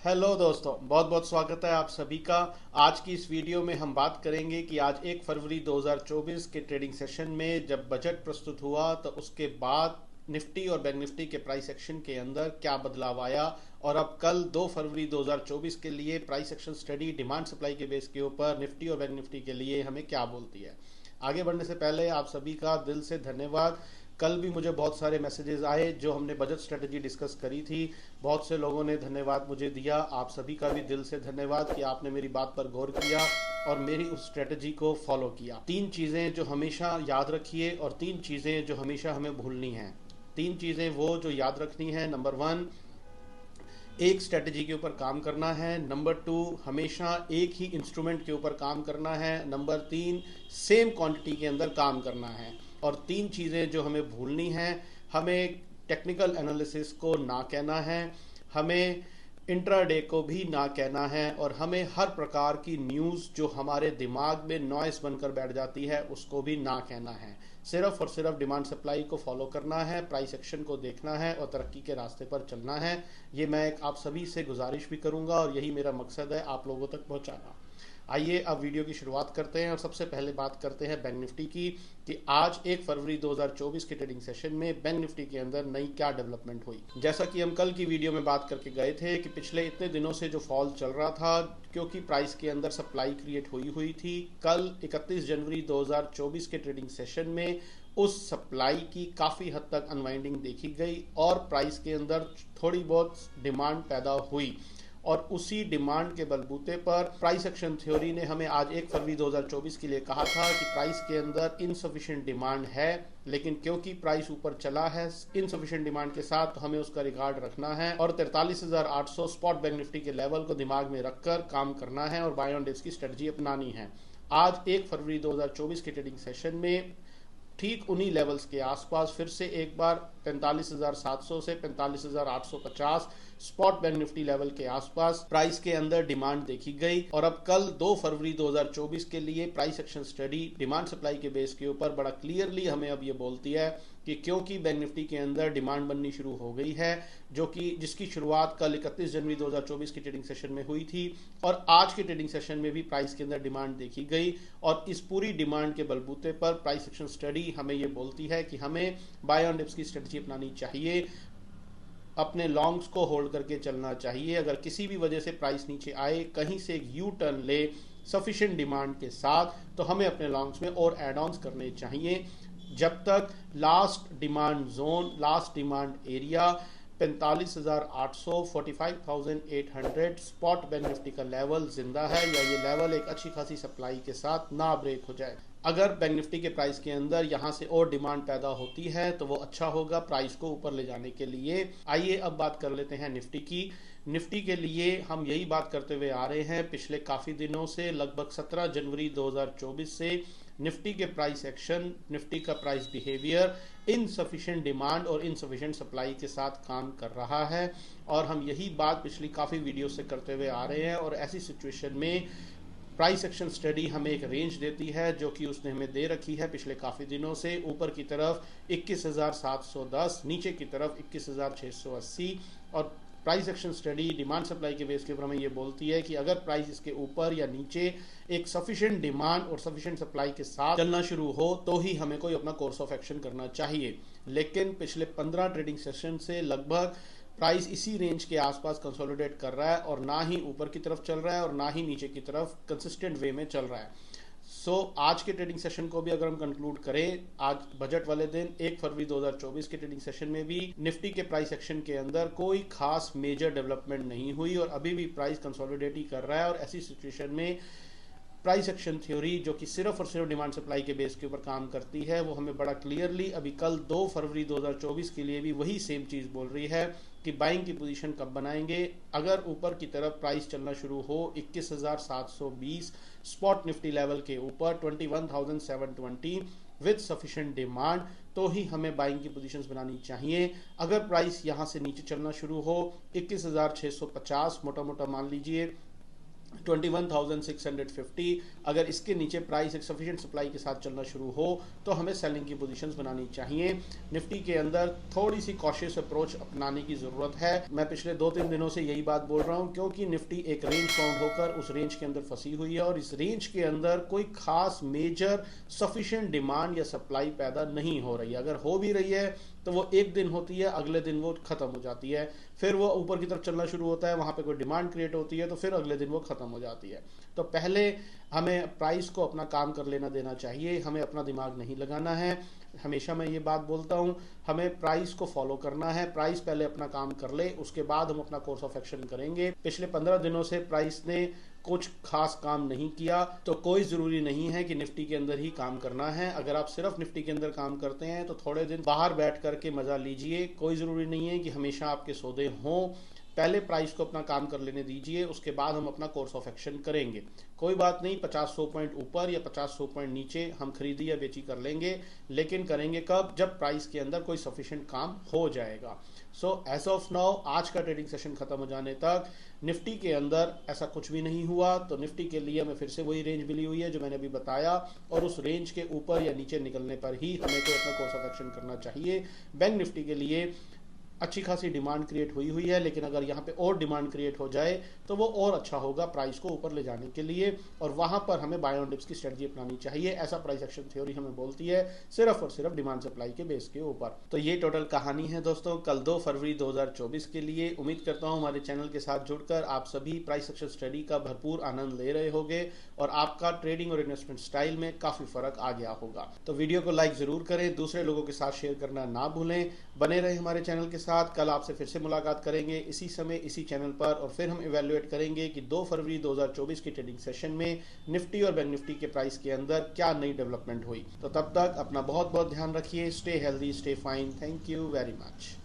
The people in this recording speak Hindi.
हेलो दोस्तों, बहुत बहुत स्वागत है आप सभी का। आज की इस वीडियो में हम बात करेंगे कि आज 1 फरवरी 2024 के ट्रेडिंग सेशन में जब बजट प्रस्तुत हुआ तो उसके बाद निफ्टी और बैंक निफ्टी के प्राइस एक्शन के अंदर क्या बदलाव आया और अब कल 2 फरवरी 2024 के लिए price action study demand supply के बेस के ऊपर निफ्टी और बैंक निफ्टी के लिए हमें क्या बोलती है। आगे बढ़ने से पहले आप सभी का दिल से धन्यवाद। कल भी मुझे बहुत सारे मैसेजेस आए जो हमने बजट स्ट्रेटजी डिस्कस करी थी। बहुत से लोगों ने धन्यवाद मुझे दिया। आप सभी का भी दिल से धन्यवाद कि आपने मेरी बात पर गौर किया और मेरी उस स्ट्रेटजी को फॉलो किया। 3 चीज़ें जो हमेशा याद रखिए और 3 चीज़ें जो हमेशा हमें भूलनी हैं। 3 चीज़ें वो जो याद रखनी है। नंबर 1, एक स्ट्रेटजी के ऊपर काम करना है। नंबर 2, हमेशा एक ही इंस्ट्रूमेंट के ऊपर काम करना है। नंबर 3, सेम क्वांटिटी के अंदर काम करना है। और 3 चीज़ें जो हमें भूलनी हैं, हमें टेक्निकल एनालिसिस को ना कहना है, हमें इंट्राडे को भी ना कहना है और हमें हर प्रकार की न्यूज़ जो हमारे दिमाग में नॉइस बनकर बैठ जाती है उसको भी ना कहना है। सिर्फ और सिर्फ डिमांड सप्लाई को फॉलो करना है, प्राइस एक्शन को देखना है और तरक्की के रास्ते पर चलना है। ये मैं एक आप सभी से गुजारिश भी करूंगा और यही मेरा मकसद है आप लोगों तक पहुंचाना। आइए अब वीडियो की शुरुआत करते हैं और सबसे पहले बात करते हैं बैंक निफ्टी की कि आज 1 फरवरी 2024 के ट्रेडिंग सेशन में बैंक निफ्टी के अंदर नई क्या डेवलपमेंट हुई। जैसा कि हम कल की वीडियो में बात करके गए थे कि पिछले इतने दिनों से जो फॉल चल रहा था क्योंकि प्राइस के अंदर सप्लाई क्रिएट हुई थी, कल 31 जनवरी 2024 के ट्रेडिंग सेशन में उस सप्लाई की काफ़ी हद तक अनवाइंडिंग देखी गई और प्राइस के अंदर थोड़ी बहुत डिमांड पैदा हुई और उसी डिमांड के बलबूते पर प्राइस एक्शन थ्योरी ने हमें आज 1 फरवरी 2024 के लिए कहा था कि प्राइस के अंदर इनसफिशिएंट डिमांड है, लेकिन क्योंकि प्राइस ऊपर चला है इनसफिशिएंट डिमांड के साथ तो हमें उसका रिकॉर्ड रखना है और 43,800 स्पॉट बैंक निफ्टी के लेवल को दिमाग में रखकर काम करना है और बाय ऑन डिप्स की स्ट्रेटजी अपनानी है। आज 1 फरवरी 2024 के ट्रेडिंग सेशन में ठीक उन्हीं लेवल्स के आसपास फिर से एक बार 45,700 से 45,850 स्पॉट बैंक निफ्टी लेवल के आसपास प्राइस के अंदर डिमांड देखी गई और अब कल 2 फरवरी 2024 के लिए price action study demand supply के बेस के ऊपर बड़ा क्लियरली हमें अब ये बोलती है कि क्योंकि बैंक निफ्टी के अंदर डिमांड बननी शुरू हो गई है जो कि जिसकी शुरुआत कल 31 जनवरी 2024 की ट्रेडिंग सेशन में हुई थी और आज के ट्रेडिंग सेशन में भी प्राइस के अंदर डिमांड देखी गई और इस पूरी डिमांड के बलबूते पर प्राइस एक्शन स्टडी हमें ये बोलती है कि हमें बाय ऑन डिप्स की स्ट्रेटजी अपनानी चाहिए, अपने लॉन्ग्स को होल्ड करके चलना चाहिए। अगर किसी भी वजह से प्राइस नीचे आए, कहीं से एक यू टर्न ले सफिशिएंट डिमांड के साथ, तो हमें अपने लॉन्ग्स में और एड ऑन्स करने चाहिए जब तक last demand zone, last demand area 45,800 45,800 spot bank Nifty का लेवल जिंदा है या ये लेवल एक अच्छी खासी सप्लाई के साथ ना ब्रेक हो जाए। अगर बैंक निफ्टी के प्राइस के अंदर यहाँ से और डिमांड पैदा होती है तो वो अच्छा होगा प्राइस को ऊपर ले जाने के लिए। आइए अब बात कर लेते हैं निफ्टी की। निफ्टी के लिए हम यही बात करते हुए आ रहे हैं पिछले काफ़ी दिनों से, लगभग 17 जनवरी 2024 से निफ्टी के प्राइस एक्शन, निफ्टी का प्राइस बिहेवियर इनसफिशिएंट डिमांड और इनसफिशिएंट सप्लाई के साथ काम कर रहा है और हम यही बात पिछली काफ़ी वीडियो से करते हुए आ रहे हैं। और ऐसी सिचुएशन में प्राइस एक्शन स्टडी हमें एक रेंज देती है जो कि उसने हमें दे रखी है पिछले काफ़ी दिनों से। ऊपर की तरफ 21,710, नीचे की तरफ 21,680 और price action study demand supply के बेस के ऊपर हमें ये बोलती है कि अगर प्राइस इसके ऊपर या नीचे एक सफिशिएंट डिमांड और सफिशिएंट सप्लाई के साथ चलना शुरू हो तो ही हमें कोई अपना कोर्स ऑफ एक्शन करना चाहिए। लेकिन पिछले 15 ट्रेडिंग सेशन से लगभग प्राइस इसी रेंज के आसपास कंसोलिडेट कर रहा है और ना ही ऊपर की तरफ चल रहा है और ना ही नीचे की तरफ कंसिस्टेंट वे में चल रहा है। आज के ट्रेडिंग सेशन को भी अगर हम कंक्लूड करें, आज बजट वाले दिन 1 फरवरी 2024 के ट्रेडिंग सेशन में भी निफ्टी के प्राइस एक्शन के अंदर कोई खास मेजर डेवलपमेंट नहीं हुई और अभी भी प्राइस कंसोलिडेट ही कर रहा है। और ऐसी सिचुएशन में प्राइस एक्शन थ्योरी जो कि सिर्फ और सिर्फ डिमांड सप्लाई के बेस के ऊपर काम करती है वो हमें बड़ा क्लियरली अभी कल 2 फरवरी 2024 के लिए भी वही सेम चीज़ बोल रही है कि बाइंग की पोजीशन कब बनाएंगे। अगर ऊपर की तरफ प्राइस चलना शुरू हो 21,720 स्पॉट निफ्टी लेवल के ऊपर 21,720 विद सफिशिएंट डिमांड तो ही हमें बाइंग की पोजीशंस बनानी चाहिए। अगर प्राइस यहाँ से नीचे चलना शुरू हो 21,650 मोटा मोटा मान लीजिए 21,650। अगर इसके नीचे प्राइस एक सफिशिएंट सप्लाई के साथ चलना शुरू हो तो हमें सेलिंग की पोजीशंस बनानी चाहिए। निफ्टी के अंदर थोड़ी सी कॉशियस अप्रोच अपनाने की ज़रूरत है। मैं पिछले 2-3 दिनों से यही बात बोल रहा हूँ, क्योंकि निफ्टी एक रेंज बाउंड होकर उस रेंज के अंदर फंसी हुई है और इस रेंज के अंदर कोई खास मेजर सफिशिएंट डिमांड या सप्लाई पैदा नहीं हो रही है। अगर हो भी रही है तो वो एक दिन होती है, अगले दिन वो खत्म हो जाती है, फिर वो ऊपर की तरफ चलना शुरू होता है, वहां पे कोई डिमांड क्रिएट होती है तो फिर अगले दिन वो खत्म हो जाती है। तो पहले हमें प्राइस को अपना काम कर लेना देना चाहिए, हमें अपना दिमाग नहीं लगाना है। हमेशा मैं ये बात बोलता हूँ, हमें प्राइस को फॉलो करना है। प्राइस पहले अपना काम कर ले, उसके बाद हम अपना कोर्स ऑफ एक्शन करेंगे। पिछले 15 दिनों से प्राइस ने कुछ खास काम नहीं किया, तो कोई ज़रूरी नहीं है कि निफ्टी के अंदर ही काम करना है। अगर आप सिर्फ निफ्टी के अंदर काम करते हैं तो थोड़े दिन बाहर बैठ करके मज़ा लीजिए। कोई ज़रूरी नहीं है कि हमेशा आपके सौदे हों। पहले प्राइस को अपना काम कर लेने दीजिए, उसके बाद हम अपना कोर्स ऑफ एक्शन करेंगे। कोई बात नहीं, 50-100 पॉइंट ऊपर या 50-100 पॉइंट नीचे हम खरीदी या बेची कर लेंगे, लेकिन करेंगे कब? जब प्राइस के अंदर कोई सफिशिएंट काम हो जाएगा। सो एज ऑफ नाउ, आज का ट्रेडिंग सेशन खत्म हो जाने तक निफ्टी के अंदर ऐसा कुछ भी नहीं हुआ। तो निफ्टी के लिए हमें फिर से वही रेंज मिली हुई है जो मैंने अभी बताया, और उस रेंज के ऊपर या नीचे निकलने पर ही हमें तो अपना कोर्स ऑफ एक्शन करना चाहिए। बैंक निफ्टी के लिए अच्छी खासी डिमांड क्रिएट हुई हुई है, लेकिन अगर यहाँ पे और डिमांड क्रिएट हो जाए तो वो और अच्छा होगा प्राइस को ऊपर ले जाने के लिए, और वहां पर हमें बाय ऑन डिप्स की स्ट्रेटजी अपनानी चाहिए। ऐसा प्राइस एक्शन थ्योरी हमें बोलती है, सिर्फ और सिर्फ डिमांड सप्लाई के बेस के ऊपर। तो ये टोटल कहानी है दोस्तों कल 2 फरवरी 2024 के लिए। उम्मीद करता हूँ हमारे चैनल के साथ जुड़कर आप सभी प्राइस एक्शन स्टडी का भरपूर आनंद ले रहे होंगे और आपका ट्रेडिंग और इन्वेस्टमेंट स्टाइल में काफी फर्क आ गया होगा। तो वीडियो को लाइक जरूर करें, दूसरे लोगों के साथ शेयर करना ना भूलें। बने रहे हमारे चैनल के साथ। कल आपसे फिर से मुलाकात करेंगे इसी समय इसी चैनल पर, और फिर हम इवैल्यूएट करेंगे कि 2 फरवरी 2024 की ट्रेडिंग सेशन में निफ्टी और बैंक निफ्टी के प्राइस के अंदर क्या नई डेवलपमेंट हुई। तो तब तक अपना बहुत बहुत ध्यान रखिए। Stay healthy, stay fine. Thank you very much.